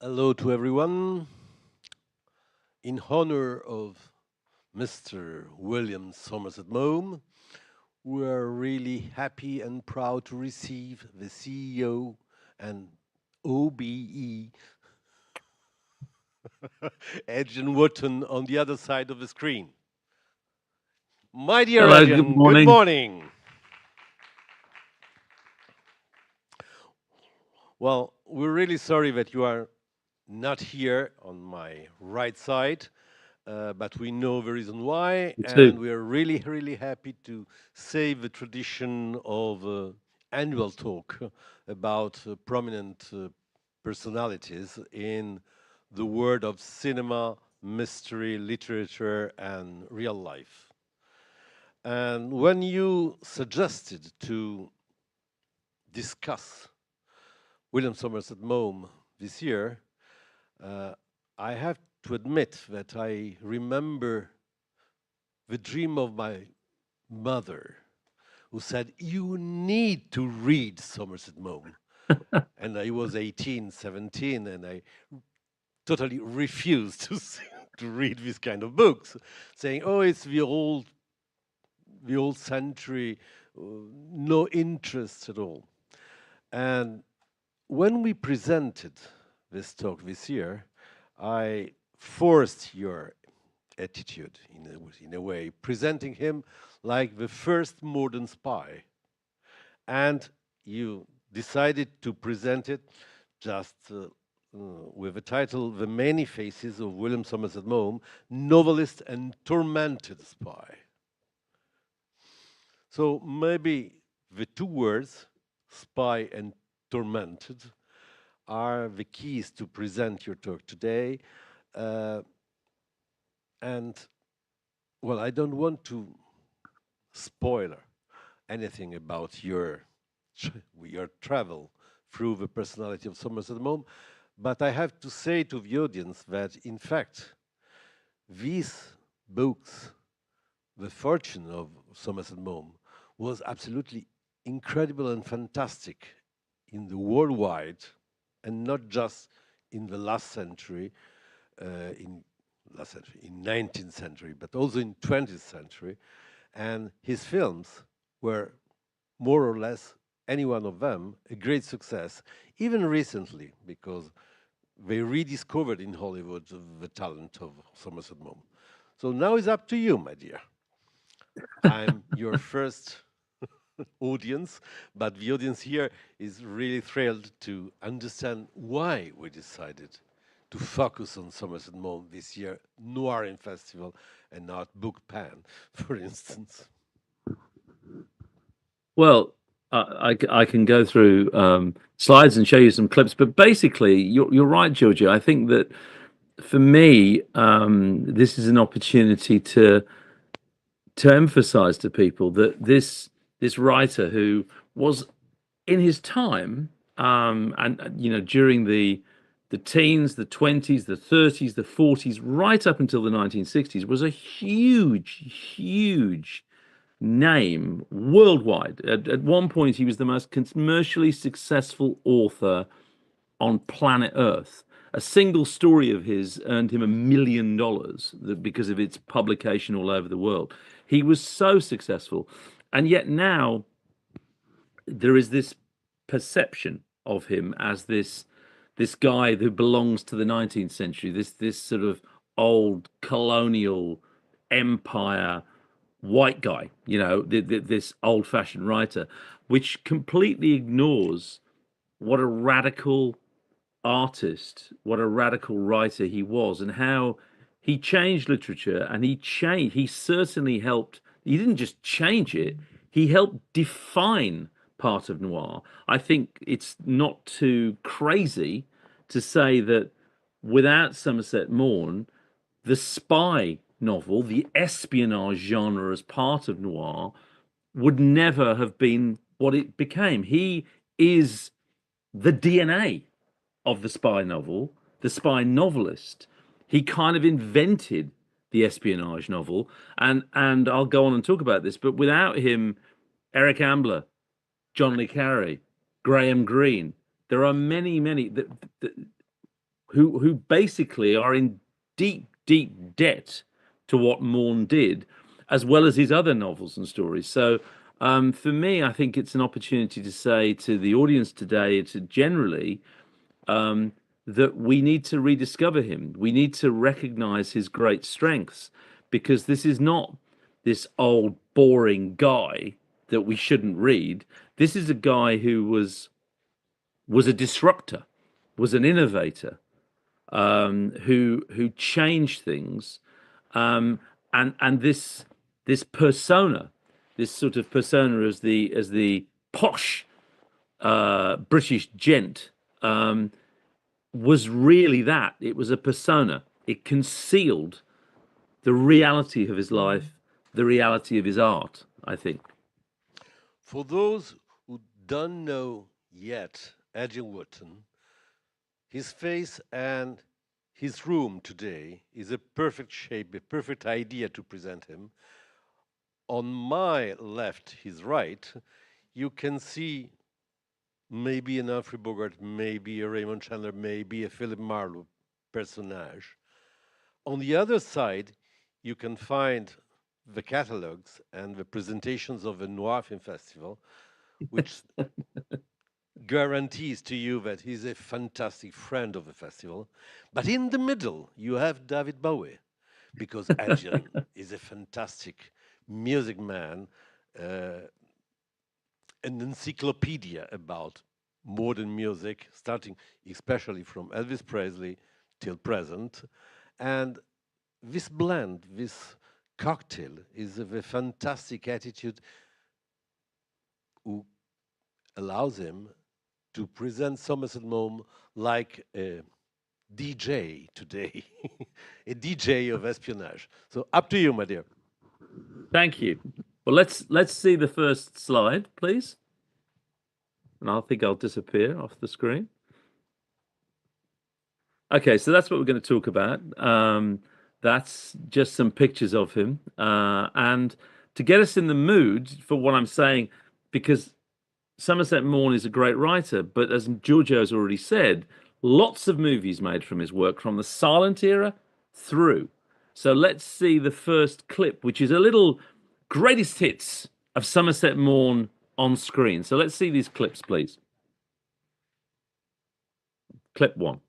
Hello to everyone. In honor of Mr. William Somerset Maugham, we are really happy and proud to receive the CEO and OBE, Adrian Wootton, on the other side of the screen. My dear Hello, good Adrian, good morning. morning. Well, we're really sorry that you are not here on my right side, but we know the reason why, You too. and we are really, really happy to save the tradition of annual talk about prominent personalities in the world of cinema, mystery, literature, and real life. And when you suggested to discuss William Somerset Maugham this year, uh, I have to admit that I remember the dream of my mother, who said, "You need to read Somerset Maugham." And I was 18, 17, and I totally refused to read this kind of books, saying, "Oh, it's the old century, no interest at all." And when we presented this talk this year, I forced your attitude in a way, presenting him like the first modern spy. And you decided to present it just with the title The Many Faces of William Somerset Maugham, Novelist and Tormented Spy. So maybe the two words, spy and tormented, are the keys to present your talk today. Uh, and well, I don't want to spoil anything about your travel through the personality of Somerset Maugham, but I have to say to the audience that in fact these books, the fortune of Somerset Maugham, was absolutely incredible and fantastic in the worldwide, and not just in the last century, in last century, in 19th century, but also in 20th century. And his films were more or less any one of them a great success, even recently, because they rediscovered in Hollywood the talent of Somerset Maugham. So now it's up to you, my dear. I'm your first audience, but the audience here is really thrilled to understand why we decided to focus on Somerset Maugham this year, Noir in Festival, and not Book Pan, for instance. Well, I can go through slides and show you some clips, but basically, you're right, Giorgio. I think that for me, this is an opportunity to emphasize to people that this writer who was in his time, and during the teens, the 20s, the 30s, the 40s, right up until the 1960s, was a huge name worldwide. At one point, he was the most commercially successful author on planet Earth. A single story of his earned him $1 million because of its publication all over the world. He was so successful. And yet now there is this perception of him as this guy who belongs to the 19th century, this sort of old colonial empire white guy, this old-fashioned writer, which completely ignores what a radical artist, what a radical writer he was, and how he changed literature. And he certainly helped. He didn't just change it, he helped define part of noir. I think it's not too crazy to say that without Somerset Maugham, the spy novel, the espionage genre as part of noir, would never have been what it became. He is the DNA of the spy novel, the spy novelist. He kind of invented the espionage novel, and I'll go on and talk about this. But without him, Eric Ambler, John le Carre, Graham Greene, there are many. who basically are in deep debt to what Maugham did, as well as his other novels and stories. So for me, I think it's an opportunity to say to the audience today, to generally, that we need to rediscover him. We need to recognize his great strengths, because this is not this old boring guy that we shouldn't read. This is a guy who was a disruptor, was an innovator, who changed things, and this persona, this sort of persona as the posh British gent, was really that. It was a persona. It concealed the reality of his life, the reality of his art, I think. For those who don't know yet Adrian Wootton, his face and his room today is a perfect shape, a perfect idea to present him. On my left, his right, you can see maybe an Humphrey Bogart, maybe a Raymond Chandler, maybe a Philip Marlowe personage. On the other side, you can find the catalogs and the presentations of the Noir Film Festival, which guarantees to you that he's a fantastic friend of the festival. But in the middle, you have David Bowie, because Adrian is a fantastic music man, uh, an encyclopedia about modern music, starting especially from Elvis Presley till present. And this blend, this cocktail, is of a fantastic attitude who allows him to present Somerset Maugham like a DJ today, a DJ of espionage. So up to you, my dear. Thank you. Well, let's see the first slide, please. And I think I'll disappear off the screen. Okay, so that's what we're going to talk about. That's just some pictures of him. And to get us in the mood for what I'm saying, because Somerset Maugham is a great writer, but as Giorgio has already said, lots of movies made from his work from the silent era through. So let's see the first clip, which is a little greatest hits of Somerset Maugham on screen. So let's see these clips, please. Clip one.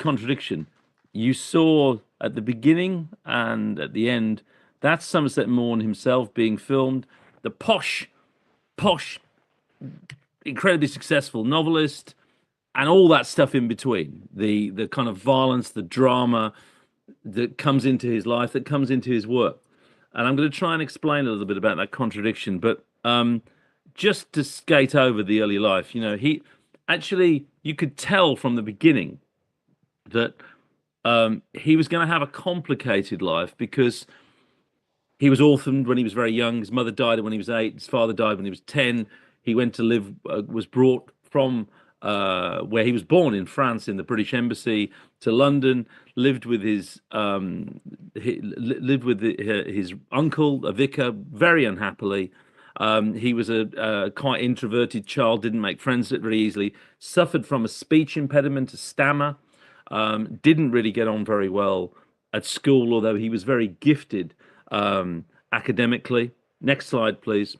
contradiction. You saw at the beginning and at the end, that's Somerset Maugham himself being filmed, the posh, incredibly successful novelist, and all that stuff in between. The kind of violence, the drama that comes into his life, that comes into his work. And I'm going to try and explain a little bit about that contradiction, but just to skate over the early life, he actually, you could tell from the beginning that he was going to have a complicated life because he was orphaned when he was very young. His mother died when he was 8. His father died when he was 10. He went to live, was brought from where he was born in France in the British Embassy to London. Lived with his his uncle, a vicar, very unhappily. He was a quite introverted child, didn't make friends very easily. Suffered from a speech impediment, a stammer. Didn't really get on very well at school, although he was very gifted academically. Next slide, please.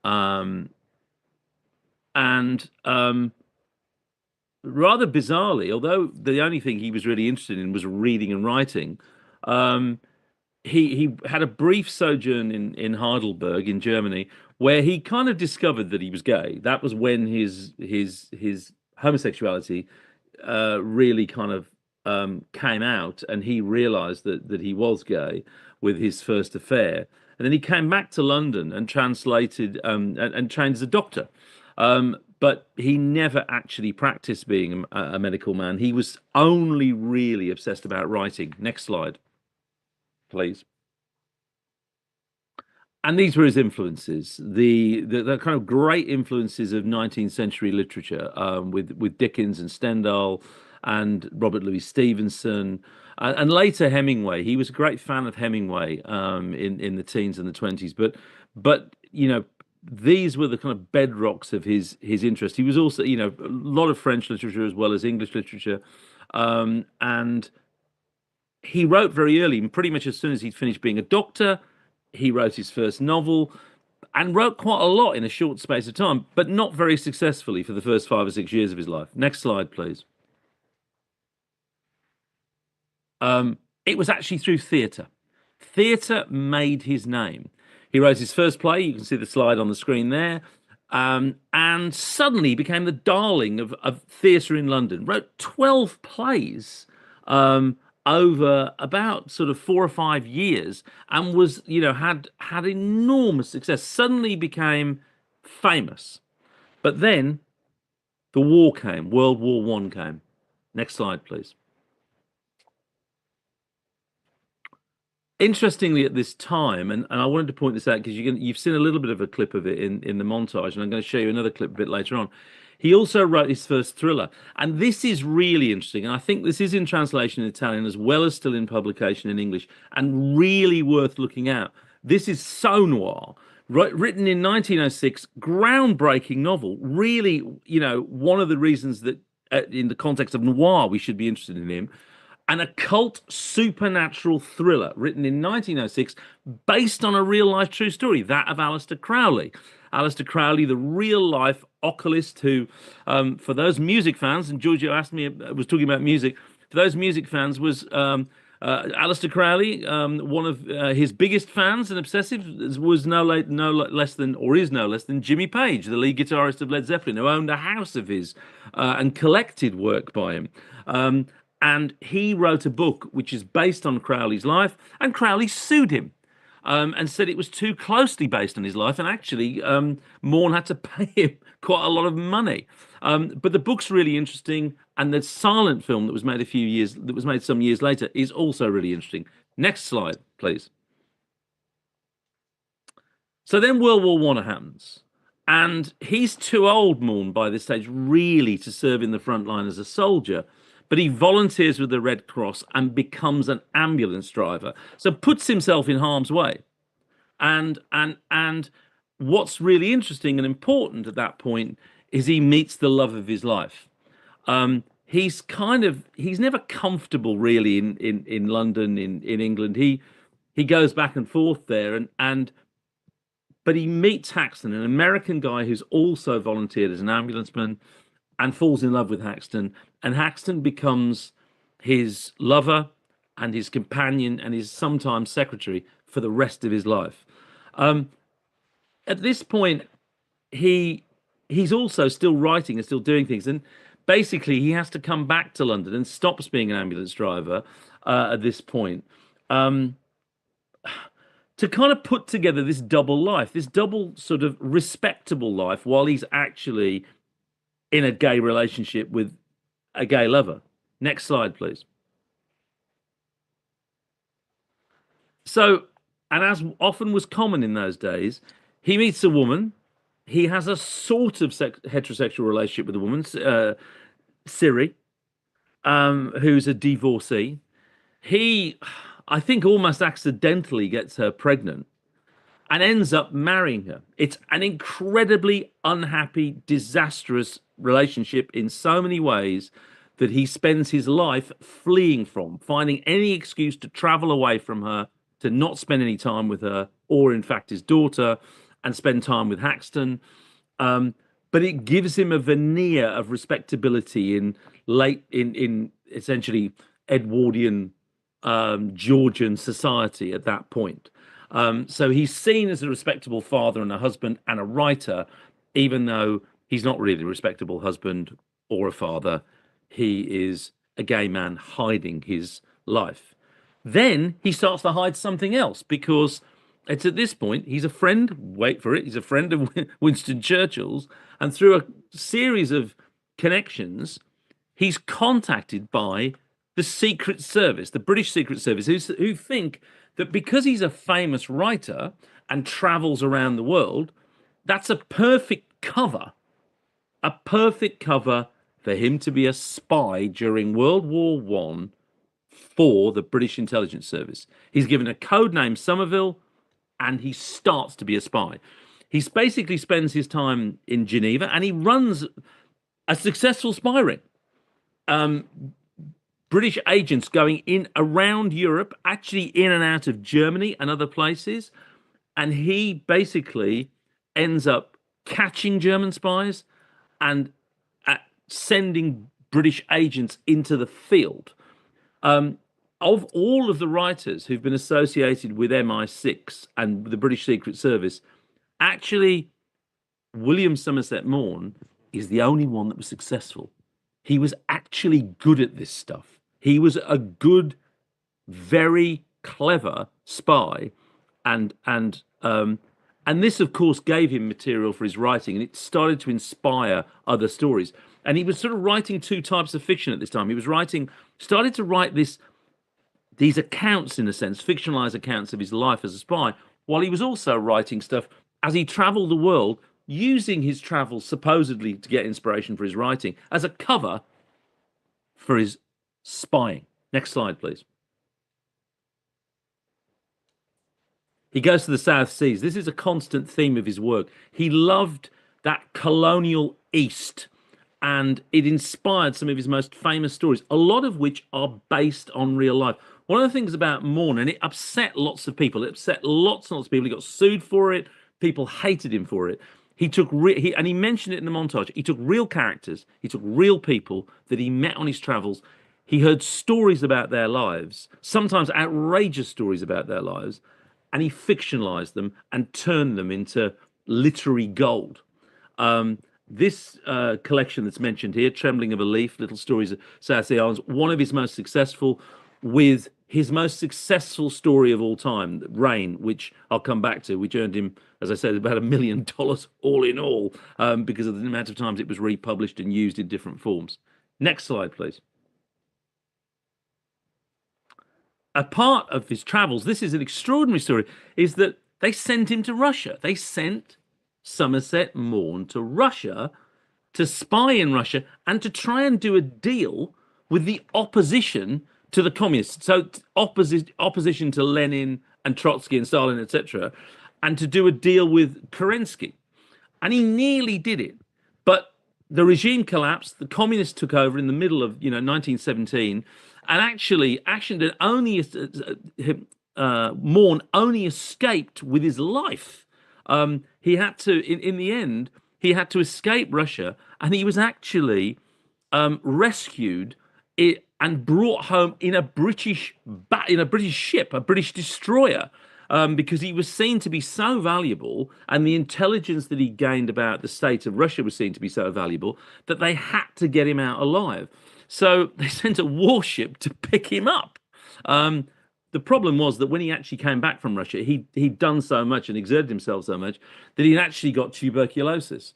Rather bizarrely, although the only thing he was really interested in was reading and writing, he had a brief sojourn in Heidelberg in Germany, where he kind of discovered that he was gay. That was when his homosexuality really kind of came out, and he realized that he was gay with his first affair. And then he came back to London and translated and trained as a doctor. But he never actually practiced being a medical man. He was only really obsessed about writing. Next slide, please. And these were his influences, the kind of great influences of 19th century literature, with Dickens and Stendhal and Robert Louis Stevenson, and later Hemingway. He was a great fan of Hemingway in the teens and the 20s. But these were the kind of bedrocks of his interest. He was also, a lot of French literature as well as English literature, and he wrote very early, pretty much as soon as he'd finished being a doctor. He wrote his first novel and wrote quite a lot in a short space of time, but not very successfully for the first 5 or 6 years of his life. Next slide, please. It was actually through theatre. Theatre made his name. He wrote his first play. You can see the slide on the screen there. And suddenly became the darling of theatre in London. Wrote 12 plays over about sort of 4 or 5 years, and was, had enormous success. Suddenly became famous. But then the war came. World War I came. Next slide, please. Interestingly, at this time, and I wanted to point this out because you've seen a little bit of a clip of it in the montage, and I'm going to show you another clip a bit later on. He also wrote his first thriller, and this is really interesting, and I think this is in translation in Italian as well as still in publication in English, and really worth looking at. This is So Noir, written in 1906, groundbreaking novel. Really, one of the reasons that in the context of noir we should be interested in him. An occult supernatural thriller written in 1906 based on a real-life true story, that of Aleister Crowley. Aleister Crowley, the real-life occultist who, for those music fans, and Giorgio asked me, was talking about music, for those music fans was Aleister Crowley, one of his biggest fans and obsessive was no less than Jimmy Page, the lead guitarist of Led Zeppelin, who owned a house of his and collected work by him. And he wrote a book which is based on Crowley's life, and Crowley sued him and said it was too closely based on his life. And actually, Maugham had to pay him quite a lot of money. But the book's really interesting, and the silent film that was made some years later is also really interesting. Next slide, please. So then World War I happens, and he's too old, Maugham, by this stage, really to serve in the front line as a soldier. But he volunteers with the Red Cross and becomes an ambulance driver. So puts himself in harm's way. And what's really interesting and important at that point is he meets the love of his life. He's never comfortable really in London, in England. He goes back and forth there, but he meets Haxton, an American guy who's also volunteered as an ambulanceman. and falls in love with Haxton, and Haxton becomes his lover and his companion and his sometimes secretary for the rest of his life. At this point, he's also still writing and still doing things, and basically he has to come back to London and stops being an ambulance driver at this point. To kind of put together this double life, this double sort of respectable life, while he's actually in a gay relationship with a gay lover. Next slide, please. So, and as often was common in those days, he meets a woman. He has a sort of heterosexual relationship with a woman, Siri, who's a divorcee. He, I think, almost accidentally gets her pregnant and ends up marrying her. It's an incredibly unhappy, disastrous relationship in so many ways that he spends his life fleeing from, finding any excuse to travel away from her, to not spend any time with her, or in fact his daughter, and spend time with Haxton. But it gives him a veneer of respectability in essentially Edwardian Georgian society at that point. So he's seen as a respectable father and a husband and a writer, even though he's not really a respectable husband or a father. He is a gay man hiding his life. Then he starts to hide something else, because it's at this point he's a friend, wait for it, he's a friend of Winston Churchill's, and through a series of connections, he's contacted by the Secret Service, the British Secret Service, who think that because he's a famous writer and travels around the world, that's a perfect cover for him to be a spy during World War I for the British Intelligence Service. He's given a code name Somerville, and he starts to be a spy. He basically spends his time in Geneva, and he runs a successful spy ring. British agents going in around Europe, actually in and out of Germany and other places. And he basically ends up catching German spies and sending British agents into the field. Of all of the writers who've been associated with MI6 and the British Secret Service, actually, William Somerset Maugham is the only one that was successful. He was actually good at this stuff. He was a good, very clever spy, and this, of course, gave him material for his writing, and it started to inspire other stories. And he was sort of writing two types of fiction at this time. He was started to write these accounts, in a sense, fictionalized accounts of his life as a spy, while he was also writing stuff as he traveled the world, using his travels supposedly to get inspiration for his writing as a cover for his spying. Next slide, please. He goes to the South Seas. This is a constant theme of his work. He loved that colonial East, and it inspired some of his most famous stories, a lot of which are based on real life. One of the things about Maugham, and it upset lots of people. It upset lots and lots of people. He got sued for it. People hated him for it. He took and he mentioned it in the montage. He took real characters. He took real people that he met on his travels. He heard stories about their lives, sometimes outrageous stories about their lives, and he fictionalized them and turned them into literary gold. This collection that's mentioned here, Trembling of a Leaf, Little Stories of South Sea Islands, one of his most successful, with his most successful story of all time, Rain, which I'll come back to, which earned him, as I said, about $1 million all in all, because of the amount of times it was republished and used in different forms. Next slide, please. A part of his travels, this is an extraordinary story, is that they sent him to Russia. They sent Somerset Maugham to Russia to spy in Russia and to try and do a deal with the opposition to the communists. So opposition to Lenin and Trotsky and Stalin, etc., and to do a deal with Kerensky. And he nearly did it. But the regime collapsed. The communists took over in the middle of 1917. And actually, Maugham only escaped with his life. He had to, in the end, he had to escape Russia, and he was actually rescued and brought home in a British ship, a British destroyer, because he was seen to be so valuable, and the intelligence that he gained about the state of Russia was seen to be so valuable that they had to get him out alive. So they sent a warship to pick him up. Um, the problem was that when he actually came back from Russia, he'd done so much and exerted himself so much that he'd actually got tuberculosis.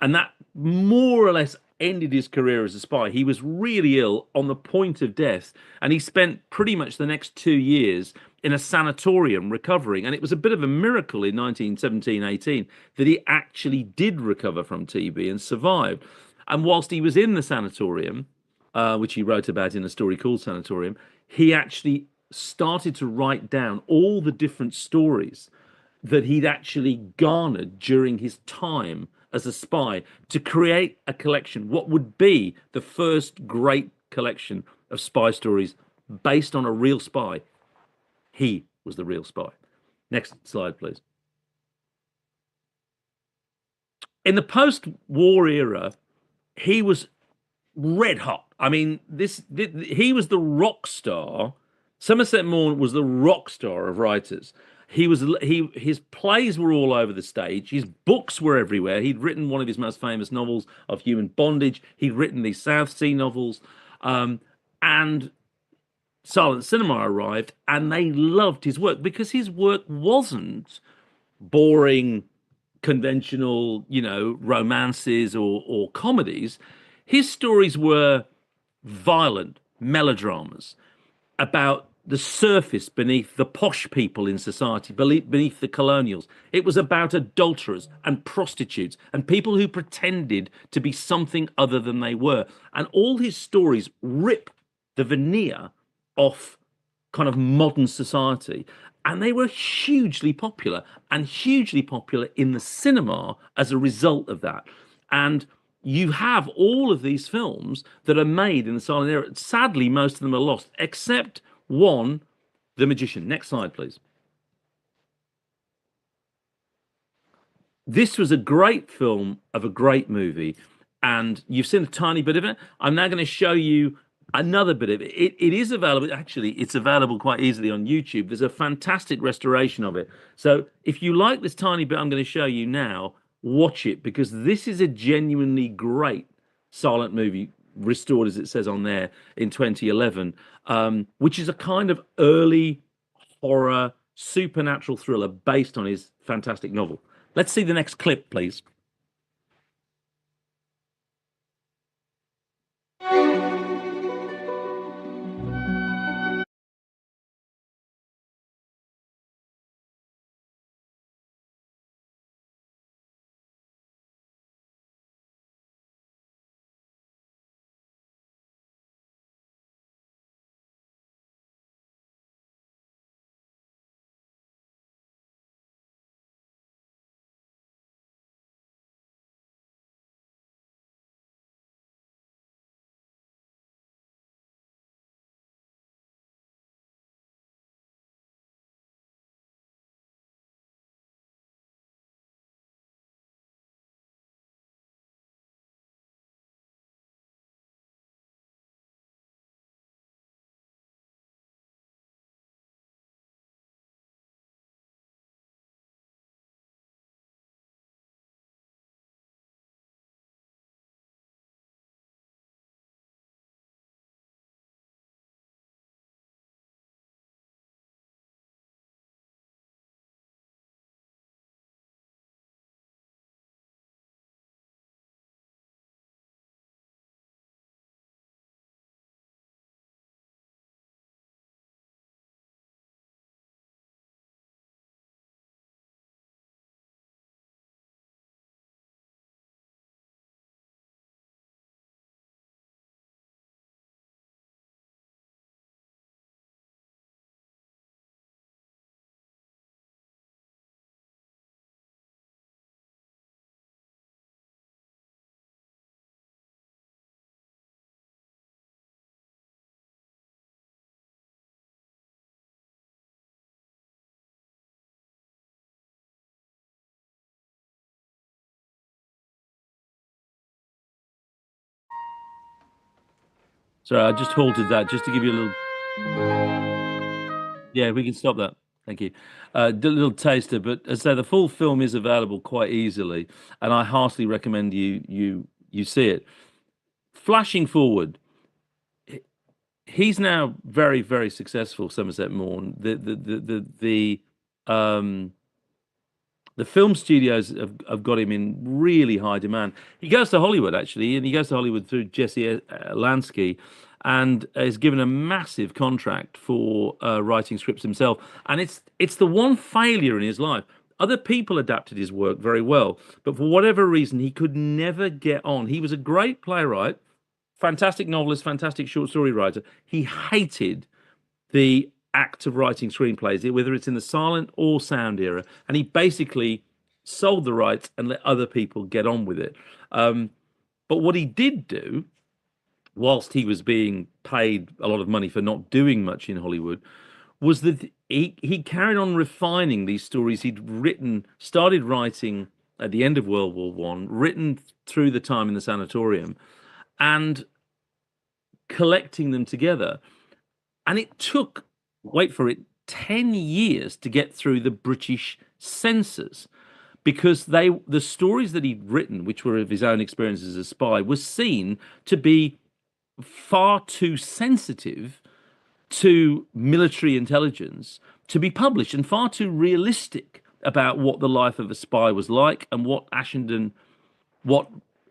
And that more or less ended his career as a spy. He was really ill on the point of death, and he spent pretty much the next 2 years in a sanatorium recovering. And it was a bit of a miracle in 1917-18 that he actually did recover from TB and survived. And whilst he was in the sanatorium, which he wrote about in a story called Sanatorium, he actually started to write down all the different stories that he'd actually garnered during his time as a spy to create a collection, what would be the first great collection of spy stories based on a real spy. He was the real spy. Next slide, please. In the post-war era, he was red hot. I mean, he was the rock star. Somerset Maugham was the rock star of writers. His plays were all over the stage. His books were everywhere. He'd written one of his most famous novels of human bondage. He'd written these South Sea novels, and silent cinema arrived, and they loved his work because his work wasn't boring, conventional, romances or comedies. His stories were violent melodramas about the surface beneath the posh people in society, beneath the colonials. It was about adulterers and prostitutes and people who pretended to be something other than they were. And all his stories rip the veneer off kind of modern society. And they were hugely popular and hugely popular in the cinema as a result of that. And you have all of these films that are made in the silent era. Sadly, most of them are lost, except one, The Magician. Next slide, please. This was a great film of a great movie, and you've seen a tiny bit of it. I'm now going to show you another bit of it. It is available. Actually, it's available quite easily on YouTube. There's a fantastic restoration of it. So if you like this tiny bit I'm going to show you now, watch it, because this is a genuinely great silent movie, restored, as it says on there, in 2011, which is a kind of early horror supernatural thriller based on his fantastic novel. Let's see the next clip, please. Sorry, I just halted that just to give you a little. Yeah, we can stop that. Thank you. A little taster, but as I say, the full film is available quite easily, and I heartily recommend you see it. Flashing forward, he's now very, very successful, Somerset Maugham. The film studios have got him in really high demand. He goes to Hollywood actually, and he goes to Hollywood through Jesse Lansky, and is given a massive contract for writing scripts himself. And it's the one failure in his life. Other people adapted his work very well, but for whatever reason, he could never get on. He was a great playwright, fantastic novelist, fantastic short story writer. He hated the act of writing screenplays, whether it's in the silent or sound era, and he basically sold the rights and let other people get on with it. But what he did do, whilst he was being paid a lot of money for not doing much in Hollywood, was that he carried on refining these stories he'd written, started writing at the end of World War One, written through the time in the sanatorium, and collecting them together. And it took, wait for it, 10 years to get through the British censors, because the stories that he'd written, which were of his own experiences as a spy, were seen to be far too sensitive to military intelligence to be published, and far too realistic about what the life of a spy was like, and what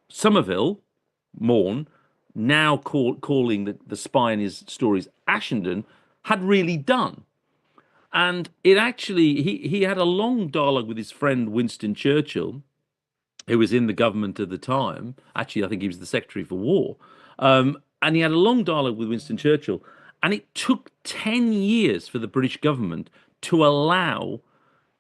Somerville, Maugham, now calling the spy in his stories Ashenden, had really done. And it actually, he had a long dialogue with his friend Winston Churchill, who was in the government at the time. Actually, I think he was the Secretary for War. And he had a long dialogue with Winston Churchill. And it took 10 years for the British government to allow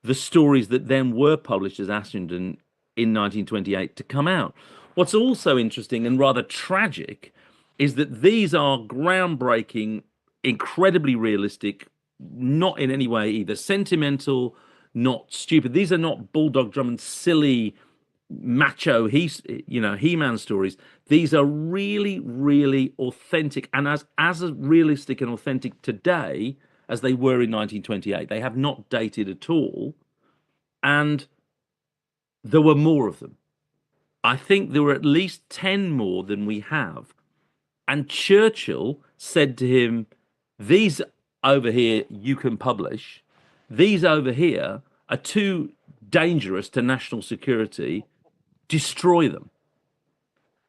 the stories that then were published as Ashenden in 1928 to come out. What's also interesting and rather tragic is that these are groundbreaking, incredibly realistic, not in any way either sentimental, not stupid. These are not Bulldog Drummond silly macho He-Man stories. These are really, really authentic, and as realistic and authentic today as they were in 1928. They have not dated at all, and there were more of them. I think there were at least 10 more than we have. And Churchill said to him, these over here you can publish. These over here are too dangerous to national security. Destroy them.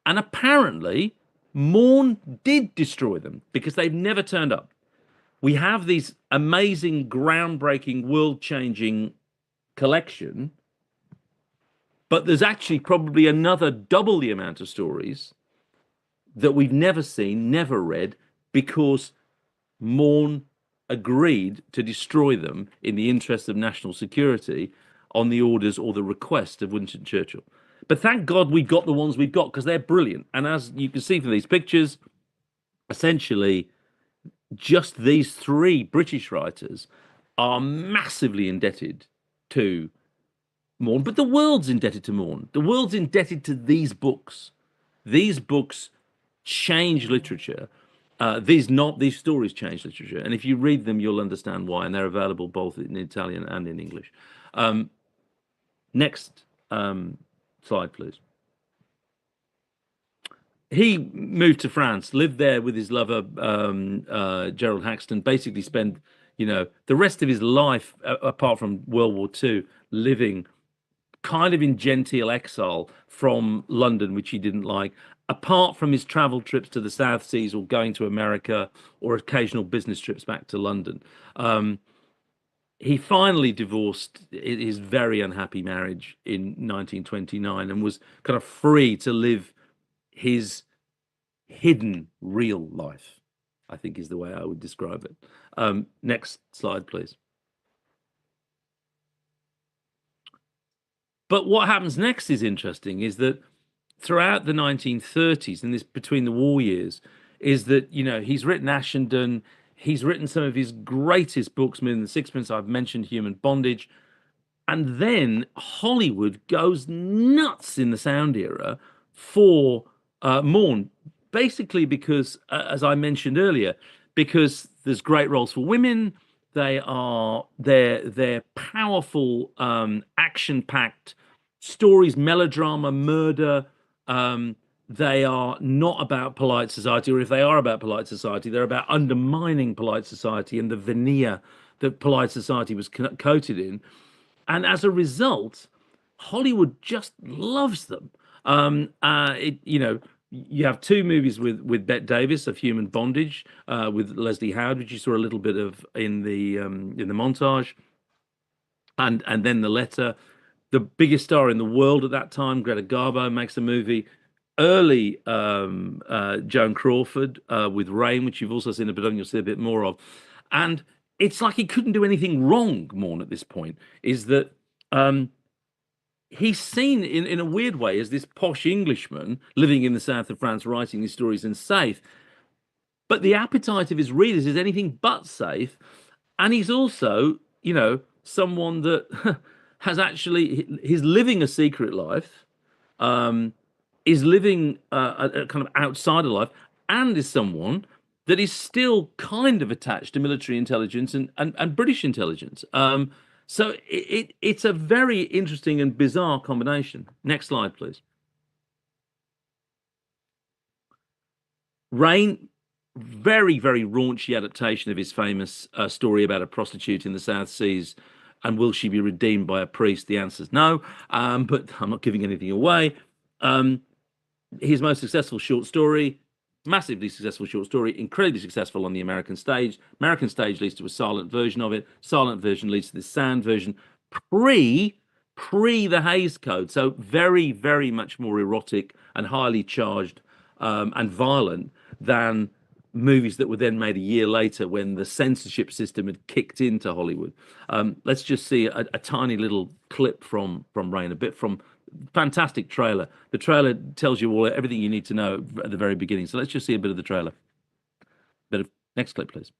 And apparently, Maugham did destroy them, because they've never turned up. We have these amazing, groundbreaking, world-changing collection, but there's actually probably another double the amount of stories that we've never seen, never read, because Maugham agreed to destroy them in the interest of national security on the orders or the request of Winston Churchill. But thank God we got the ones we've got, because they're brilliant. And as you can see from these pictures, essentially just these three British writers are massively indebted to Maugham. But the world's indebted to Maugham. The world's indebted to these books. These books change literature. These stories change literature. And if you read them, you'll understand why. And they're available both in Italian and in English. Next slide, please. He moved to France, lived there with his lover, Gerald Haxton, basically spent, the rest of his life, apart from World War II, living kind of in genteel exile from London, which he didn't like, apart from his travel trips to the South Seas or going to America or occasional business trips back to London. He finally divorced his very unhappy marriage in 1929 and was kind of free to live his hidden real life, I think is the way I would describe it. Next slide, please. But what happens next is interesting, is that throughout the 1930s and this between the war years, is that, he's written Ashenden, he's written some of his greatest books, Moon and Sixpence, I've mentioned Human Bondage, and then Hollywood goes nuts in the sound era for Maugham, basically because, as I mentioned earlier, because there's great roles for women. They're powerful, action-packed stories, melodrama, murder. Um, they are not about polite society, or if they are about polite society, they're about undermining polite society and the veneer that polite society was coated in. And as a result, Hollywood just loves them. You have two movies with Bette Davis of Human Bondage, with Leslie Howard, which you saw a little bit of in the montage, and then The Letter. The biggest star in the world at that time, Greta Garbo, makes a movie. Early Joan Crawford with Rain, which you've also seen a bit of, and you'll see a bit more of. And it's like he couldn't do anything wrong, Morn, at this point. Is that um, he's seen in a weird way as this posh Englishman living in the south of France, writing these stories in safe. But the appetite of his readers is anything but safe. And he's also, someone that has actually, he's living a secret life, um, is living a kind of outsider life, and is someone that is still kind of attached to military intelligence and British intelligence. So it's a very interesting and bizarre combination. Next slide, please. Rain, very, very raunchy adaptation of his famous story about a prostitute in the South Seas. And will she be redeemed by a priest? The answer is no, but I'm not giving anything away. His most successful short story, massively successful short story, incredibly successful on the American stage. American stage leads to a silent version of it. Silent version leads to the sound version. Pre the Hays Code, so very, very much more erotic and highly charged and violent than movies that were then made a year later when the censorship system had kicked into Hollywood. Let's just see a tiny little clip from Rain, a bit from fantastic trailer. The trailer tells you all everything you need to know at the very beginning. So let's just see a bit of the trailer. Bit of next clip, please.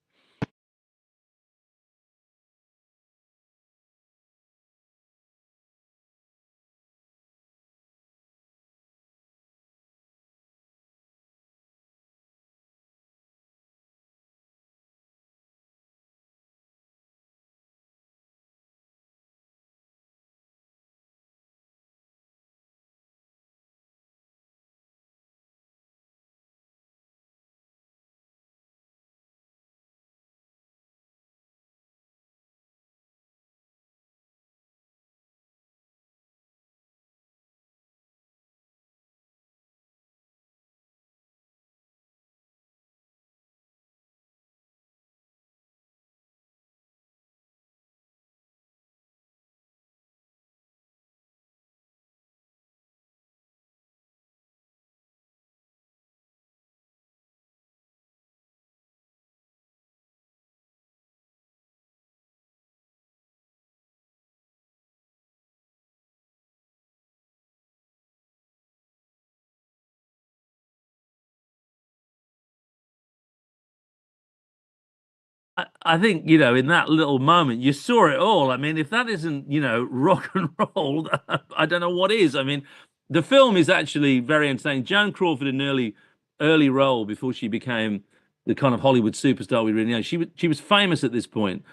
I think, in that little moment, you saw it all. I mean, if that isn't, rock and roll, I don't know what is. I mean, the film is actually very entertaining. Joan Crawford, in an early role before she became the kind of Hollywood superstar we really know. She was famous at this point.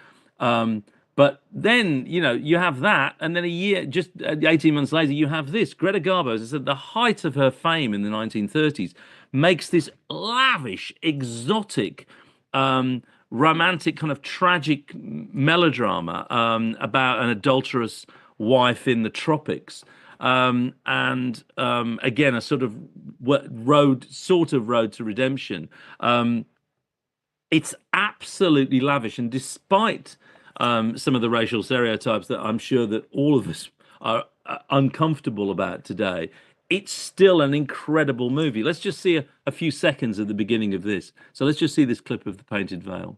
Um, but then, you have that, and then a year, just 18 months later, you have this. Greta Garbo, as I said, the height of her fame in the 1930s, makes this lavish, exotic, romantic, kind of tragic melodrama about an adulterous wife in the tropics. And again, a sort of road to redemption. It's absolutely lavish, and despite some of the racial stereotypes that I'm sure that all of us are uncomfortable about today, it's still an incredible movie. Let's just see a few seconds at the beginning of this. So let's just see this clip of The Painted Veil.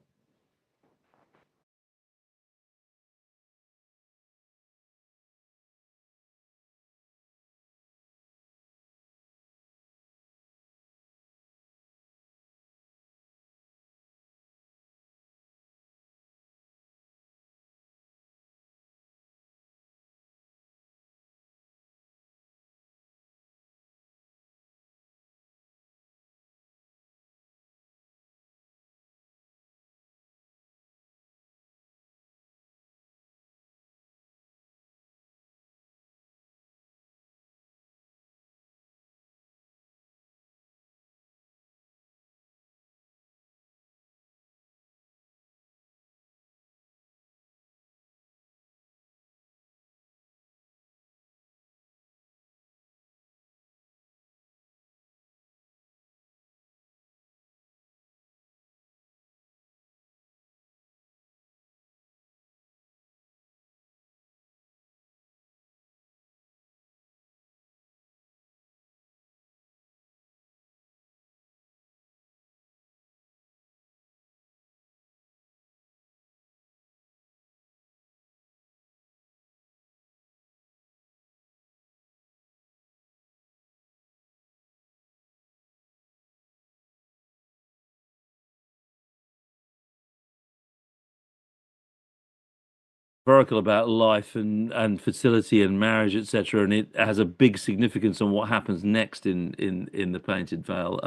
oracle about life and fertility and marriage, etc., and it has a big significance on what happens next in the Painted Veil,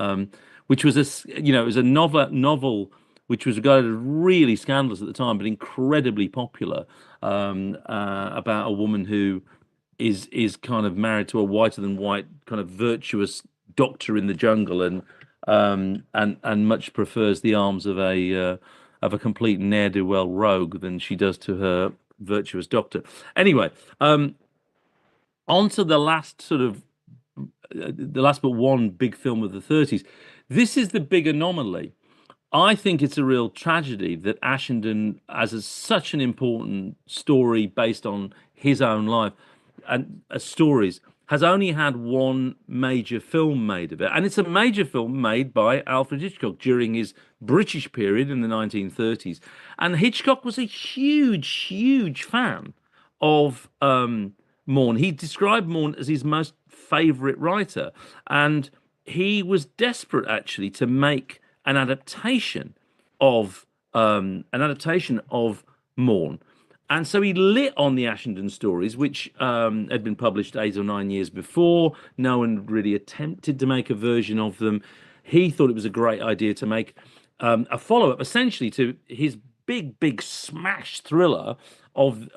which was it was a novel which was regarded as really scandalous at the time, but incredibly popular, about a woman who is kind of married to a whiter than white kind of virtuous doctor in the jungle, and much prefers the arms of a complete ne'er-do-well rogue than she does to her virtuous doctor. Anyway, on to the last the last but one big film of the 30s. This is the big anomaly. I think it's a real tragedy that Ashenden, as such an important story based on his own life and stories, has only had one major film made of it. And it's a major film made by Alfred Hitchcock during his British period in the 1930s. And Hitchcock was a huge, huge fan of Morn. He described Morn as his most favorite writer. And he was desperate actually to make an adaptation of Morn. And so he lit on the Ashenden stories, which had been published 8 or 9 years before. No one really attempted to make a version of them. He thought it was a great idea to make a follow-up, essentially, to his big, big smash thriller of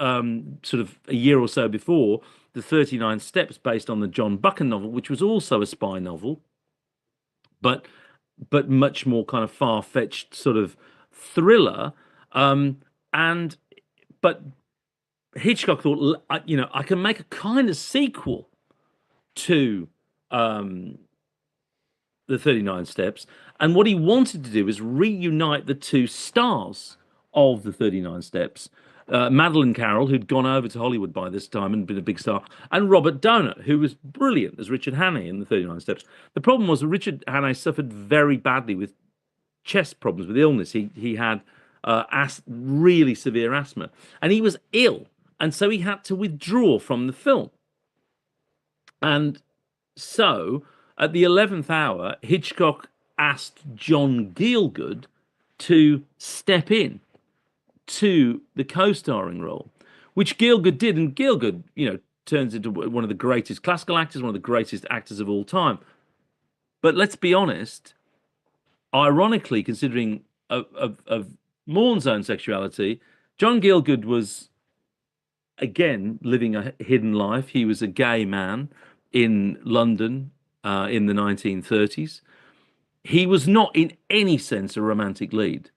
sort of a year or so before, The 39 Steps, based on the John Buchan novel, which was also a spy novel, but much more kind of far-fetched sort of thriller. And but Hitchcock thought, I can make a kind of sequel to the 39 Steps. And what he wanted to do was reunite the two stars of the 39 Steps. Madeleine Carroll, who'd gone over to Hollywood by this time and been a big star, and Robert Donat, who was brilliant as Richard Hannay in the 39 Steps. The problem was that Richard Hannay suffered very badly with chest problems, with illness. He had really severe asthma, and he was ill, and so he had to withdraw from the film. And so, at the 11th hour, Hitchcock asked John Gielgud to step in to the co-starring role, which Gielgud did. And Gielgud, turns into one of the greatest classical actors, one of the greatest actors of all time. But let's be honest, ironically, considering of Morn's own sexuality, John Gielgud was again living a hidden life. He was a gay man in London in the 1930s. He was not in any sense a romantic lead,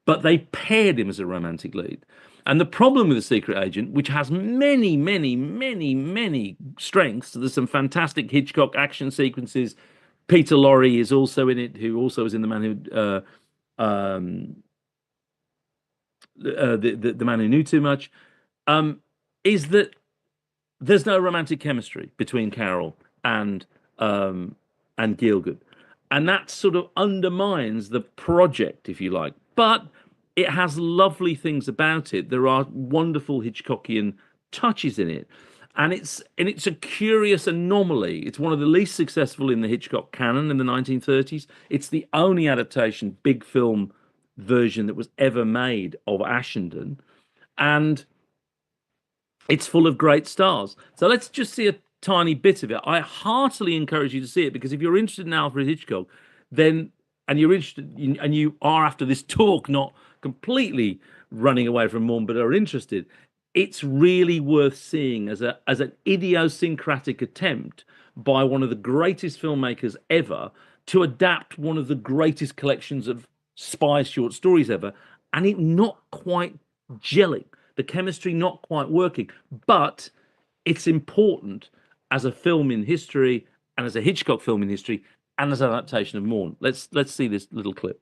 but they paired him as a romantic lead. And the problem with The Secret Agent, which has many, many, many, many strengths, there's some fantastic Hitchcock action sequences. Peter Lorre is also in it, who also is in The Man the Man Who Knew Too Much, is that there's no romantic chemistry between Carroll and Gielgud, and that sort of undermines the project, if you like. But it has lovely things about it. There are wonderful Hitchcockian touches in it, and it's a curious anomaly. It's one of the least successful in the Hitchcock canon in the 1930s. It's the only adaptation, big film version that was ever made of Ashenden, and it's full of great stars. So let's just see a tiny bit of it. I heartily encourage you to see it, because if you're interested in Alfred Hitchcock, then and you're interested and you are, after this talk, not completely running away from Morn but are interested, it's really worth seeing as an idiosyncratic attempt by one of the greatest filmmakers ever to adapt one of the greatest collections of spy short stories ever, and it not quite gelling, the chemistry not quite working, but it's important as a film in history and as a Hitchcock film in history and as an adaptation of Morn. Let's see this little clip.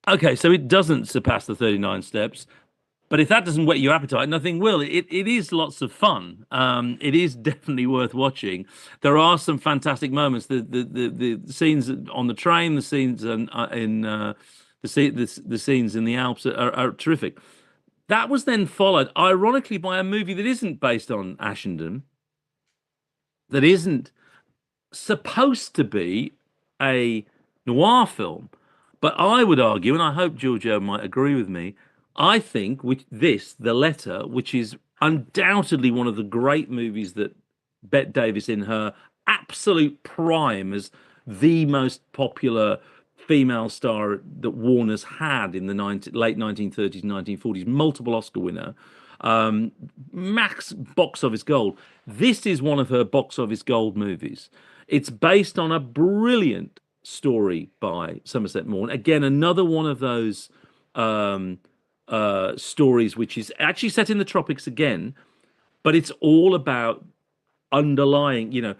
Okay, so it doesn't surpass the 39 steps. But if that doesn't whet your appetite, nothing will. It is lots of fun. It is definitely worth watching. There are some fantastic moments. The scenes on the train, the scenes the scenes in the Alps are terrific. That was then followed, ironically, by a movie that isn't based on Ashenden, that isn't supposed to be a noir film. But I would argue, and I hope Giorgio might agree with me, I think The Letter, which is undoubtedly one of the great movies that Bette Davis in her absolute prime as the most popular female star that Warner's had in the late 1930s, 1940s, multiple Oscar winner, max box office gold. This is one of her box office gold movies. It's based on a brilliant story by Somerset Maugham. Again, another one of those um, stories which is actually set in the tropics again, but it's all about underlying,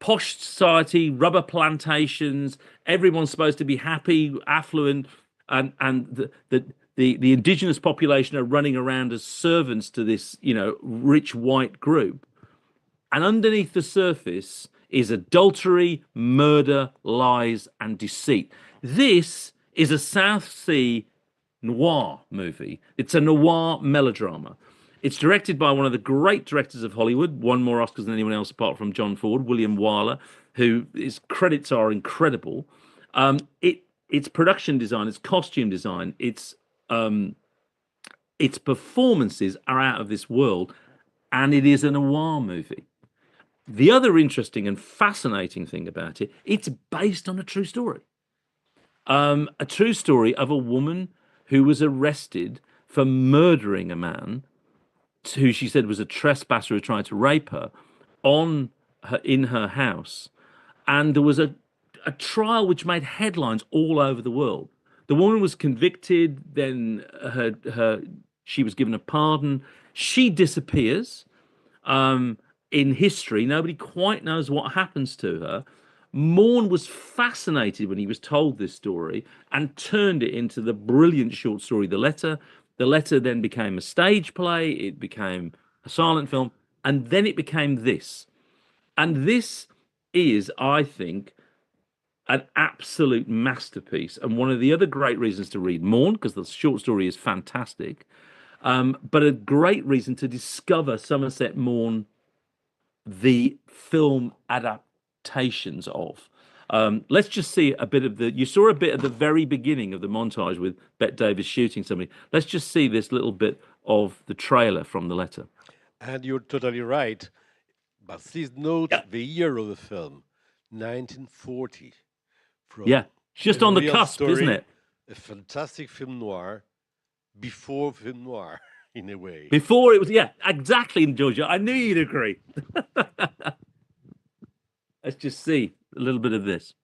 posh society, rubber plantations. Everyone's supposed to be happy, affluent, and the indigenous population are running around as servants to this, rich white group. And underneath the surface is adultery, murder, lies, and deceit. This is a South Sea noir movie. It's a noir melodrama. It's directed by one of the great directors of Hollywood, won more Oscars than anyone else apart from John Ford, William Wyler, who his credits are incredible. Its production design, its costume design, its performances are out of this world, and it is a noir movie. The other interesting and fascinating thing about it, it's based on a true story. A true story of a woman who was arrested for murdering a man who she said was a trespasser who tried to rape her in her house. And there was a trial which made headlines all over the world. The woman was convicted, then she was given a pardon. She disappears um, in history. Nobody quite knows what happens to her. Morn was fascinated when he was told this story and turned it into the brilliant short story, The Letter. The Letter then became a stage play, it became a silent film, and then it became this. And this is, I think, an absolute masterpiece. And one of the other great reasons to read Morn, because the short story is fantastic, but a great reason to discover Somerset Maugham, the film adaptations of. Let's just see a bit of you saw a bit at the very beginning of the montage with Bette Davis shooting somebody. Let's just see this little bit of the trailer from The Letter. And you're totally right. But please note Yeah. the year of the film, 1940, Yeah. from Just a on the real cusp, isn't story, it? a fantastic film noir, before film noir, in a way. Before it was, yeah, exactly, Georgia. I knew you'd agree. Let's just see a little bit of this.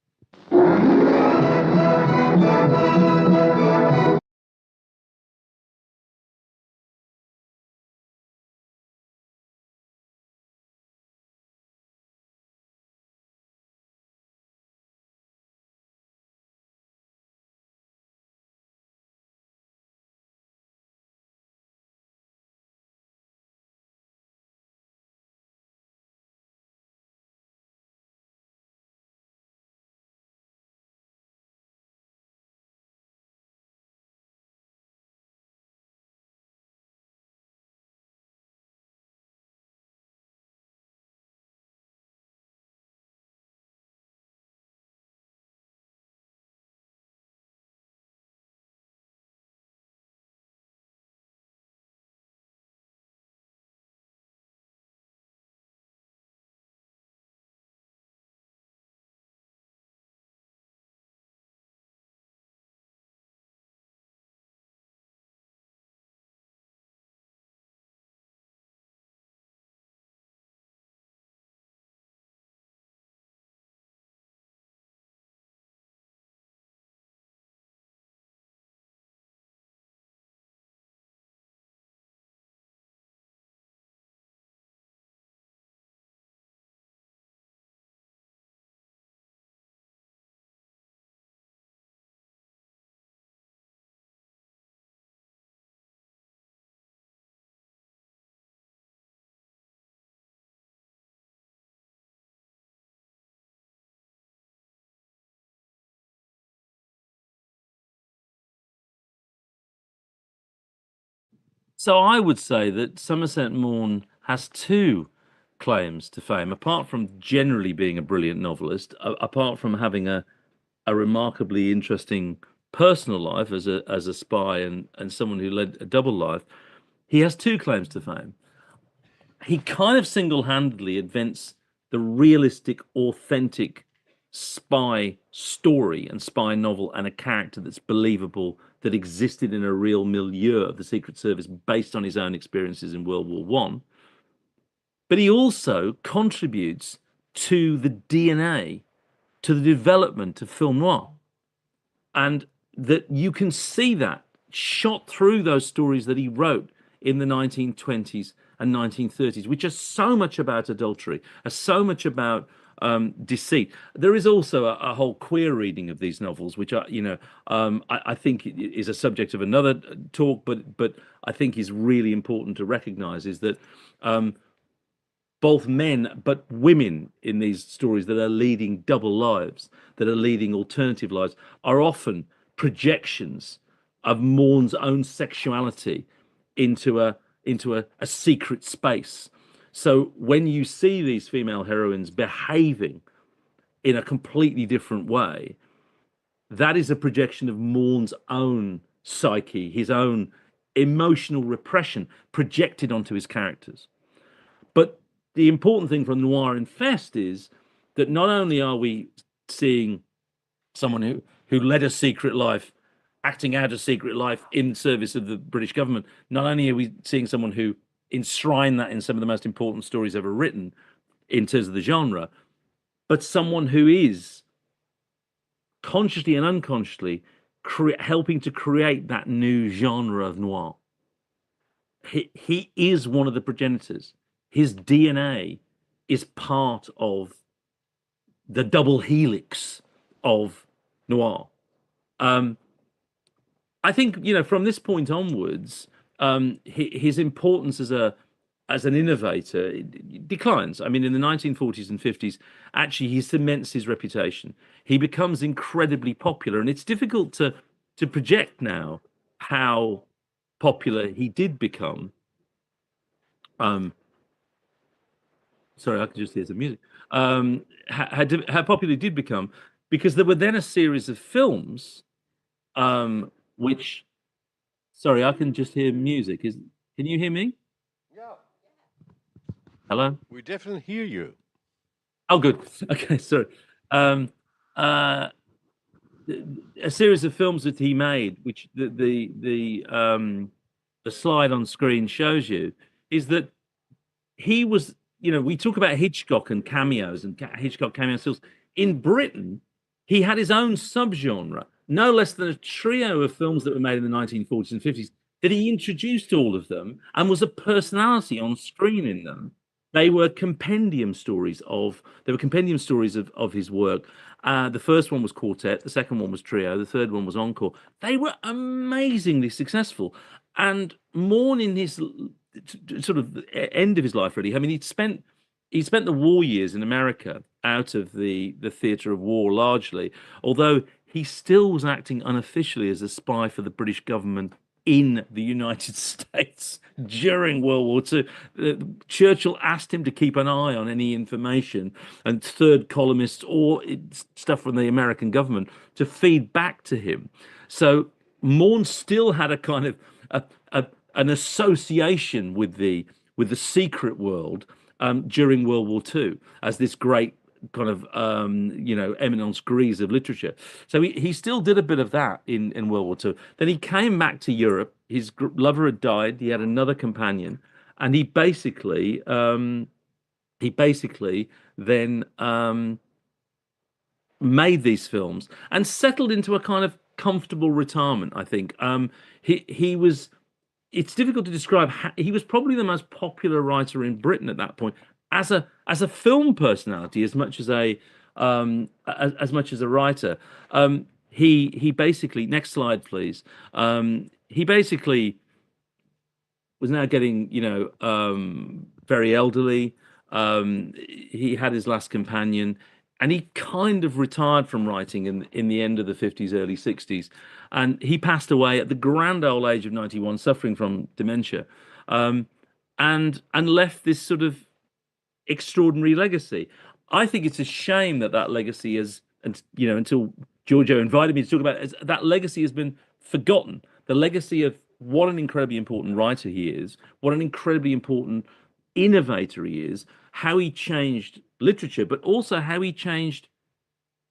So I would say that Somerset Maugham has two claims to fame, apart from generally being a brilliant novelist, apart from having a remarkably interesting personal life as a spy and someone who led a double life. He has two claims to fame. He kind of single-handedly invents the realistic, authentic spy story and spy novel and a character that's believable that existed in a real milieu of the Secret Service based on his own experiences in World War One. But he also contributes to the DNA, to the development of film noir. And that you can see that shot through those stories that he wrote in the 1920s and 1930s, which are so much about adultery, are so much about deceit. There is also a whole queer reading of these novels, which are, I think is a subject of another talk, but I think is really important to recognize is that both men but women in these stories that are leading double lives, that are leading alternative lives, are often projections of Maugham's own sexuality into a secret space. So when you see these female heroines behaving in a completely different way, that is a projection of Maugham's own psyche, his own emotional repression projected onto his characters. But the important thing from Noir Infest is that not only are we seeing someone who led a secret life, acting out a secret life in service of the British government, not only are we seeing someone who enshrined that in some of the most important stories ever written in terms of the genre, but someone who is consciously and unconsciously helping to create that new genre of noir. He is one of the progenitors. His DNA is part of the double helix of noir. Um, I think from this point onwards, his importance as an innovator declines. I mean, in the 1940s and 50s, actually, he cements his reputation. He becomes incredibly popular, and it's difficult to project now how popular he did become. Um, Sorry, I could just hear some music. How popular it did become, because there were then a series of films, which, sorry, I can just hear music. Can you hear me? Yeah, Hello? we definitely hear you. Oh, good. Okay, sorry. Um, uh, a series of films that he made, which the slide on screen shows you, is that he was, we talk about Hitchcock and cameos and Hitchcock cameo stills. In Britain, he had his own subgenre, no less than a trio of films that were made in the 1940s and 50s that he introduced all of them and was a personality on screen in them. They were compendium stories of his work. The first one was Quartet, the second one was Trio, the third one was Encore. They were amazingly successful. And Morn in his sort of end of his life, really. I mean, he spent the war years in America out of the theatre of war largely, although he still was acting unofficially as a spy for the British government in the United States during World War II. Churchill asked him to keep an eye on any information and third columnists or stuff from the American government to feed back to him. So Morn still had a kind of an association with the secret world during World War II as this great kind of eminence grise of literature. So he still did a bit of that in World War II. Then he came back to Europe. His lover had died. He had another companion, and he basically then made these films and settled into a kind of comfortable retirement, I think. He was it's difficult to describe he was probably the most popular writer in Britain at that point as a film personality as much as a writer. He basically, next slide please. He basically was now getting very elderly. He had his last companion. and he kind of retired from writing in the end of the 50s, early 60s. And he passed away at the grand old age of 91, suffering from dementia, um, and left this sort of extraordinary legacy. I think it's a shame that that legacy is, and you know, until Giorgio invited me to talk about it, that legacy has been forgotten. The legacy of what an incredibly important writer he is, what an incredibly important innovator he is, how he changed literature, but also how he changed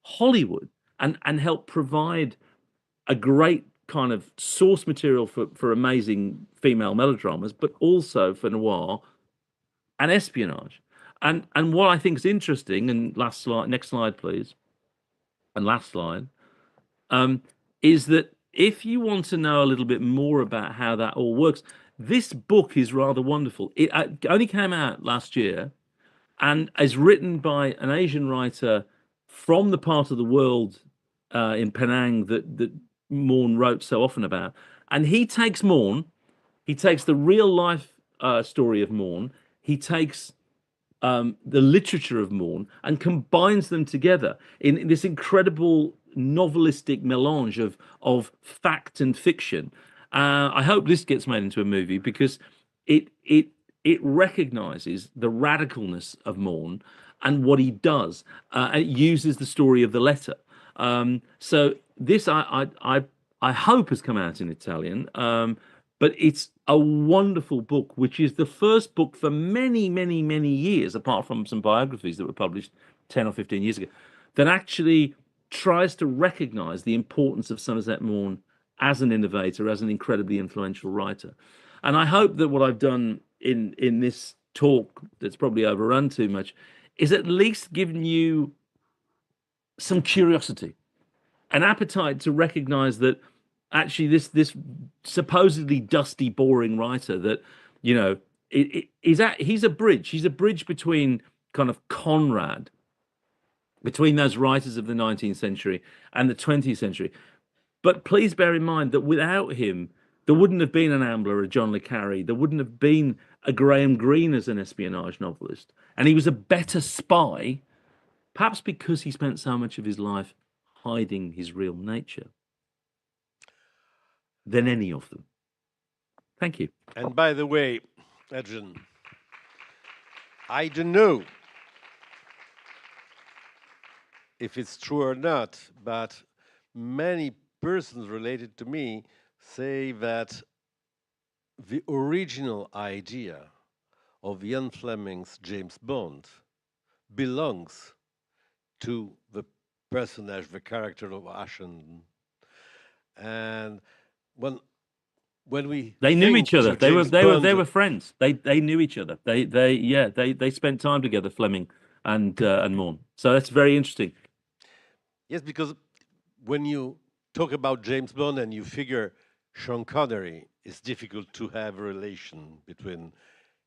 Hollywood and helped provide a great kind of source material for amazing female melodramas, but also for noir and espionage. And what I think is interesting, and last slide, next slide, please, and last slide, is that if you want to know a little bit more about how that all works, this book is rather wonderful. It only came out last year and is written by an Asian writer from the part of the world in Penang that Morn wrote so often about. And he takes Morn, he takes the real life story of Morn, he takes the literature of Morn and combines them together in this incredible novelistic melange of fact and fiction. I hope this gets made into a movie because it recognizes the radicalness of Morn and what he does. And it uses the story of the letter. So this I hope has come out in Italian. But it's a wonderful book, which is the first book for many, many, many years, apart from some biographies that were published 10 or 15 years ago, that actually tries to recognize the importance of Somerset Maugham as an innovator, as an incredibly influential writer. And I hope that what I've done in this talk, that's probably overrun too much, is at least given you some curiosity, an appetite to recognize that actually this supposedly dusty, boring writer that, you know, he's a bridge between kind of Conrad, between those writers of the 19th century and the 20th century. But please bear in mind that without him, there wouldn't have been an Ambler, a John le Carre, there wouldn't have been a Graham Greene as an espionage novelist. And he was a better spy, perhaps because he spent so much of his life hiding his real nature, than any of them. Thank you. And by the way, Adrian, I don't know if it's true or not, but many persons related to me say that the original idea of Ian Fleming's James Bond belongs to the personage, the character of Ashen. And when they knew each other, they were friends. They knew each other. They spent time together, Fleming and Morn. So that's very interesting. Yes, because when you talk about James Bond and you figure Sean Connery, it's difficult to have a relation between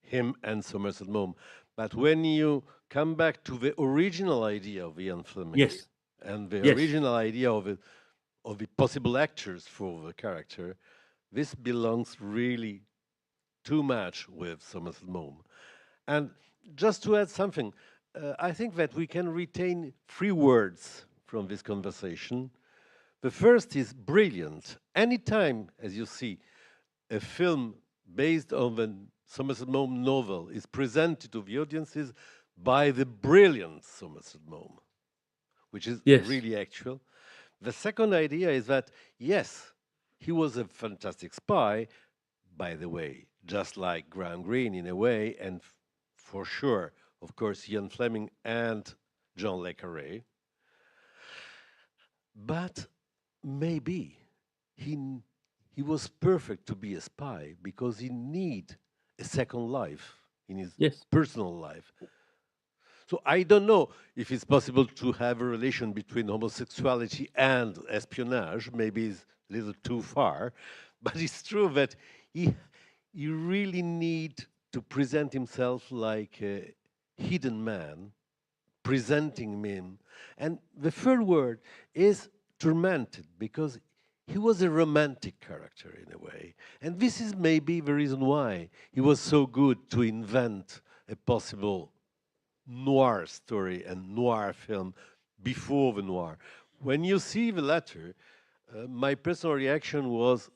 him and Somerset Maugham. But when you come back to the original idea of Ian Fleming, yes, and the original idea of the possible actors for the character, this belongs really too much with Somerset Maugham. And just to add something, I think that we can retain 3 words from this conversation. The first is brilliant. Anytime, as you see, a film based on the Somerset Maugham novel is presented to the audiences by the brilliant Somerset Maugham, which is really actual. The second idea is that, yes, he was a fantastic spy, by the way, just like Graham Greene in a way, and for sure, of course, Ian Fleming and John le Carre. But maybe he was perfect to be a spy because he need a second life in his personal life. So I don't know if it's possible to have a relation between homosexuality and espionage. Maybe it's a little too far, but it's true that he really need to present himself like a hidden man, presenting him. And the third word is tormented, because he was a romantic character in a way. And this is maybe the reason why he was so good to invent a possible noir story and noir film before the noir. When you see the latter, my personal reaction was,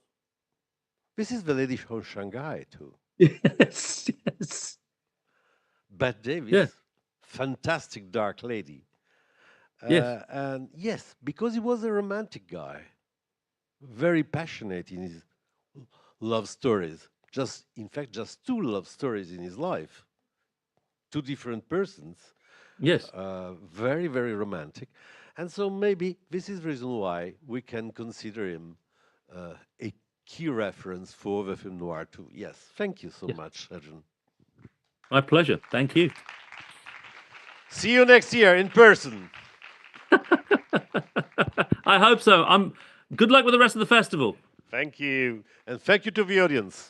this is the lady from Shanghai too. Yes, yes. Bette Davis, Yeah, fantastic dark lady. yes, And yes, because he was a romantic guy, very passionate in his love stories. Just, in fact, just two love stories in his life, two different persons, yes, very, very romantic. And so maybe this is the reason why we can consider him a key reference for the film noir too. Yes, thank you so yes. much, Adrian. My pleasure. Thank you. See you next year in person. I hope so. Good luck with the rest of the festival. Thank you. And thank you to the audience.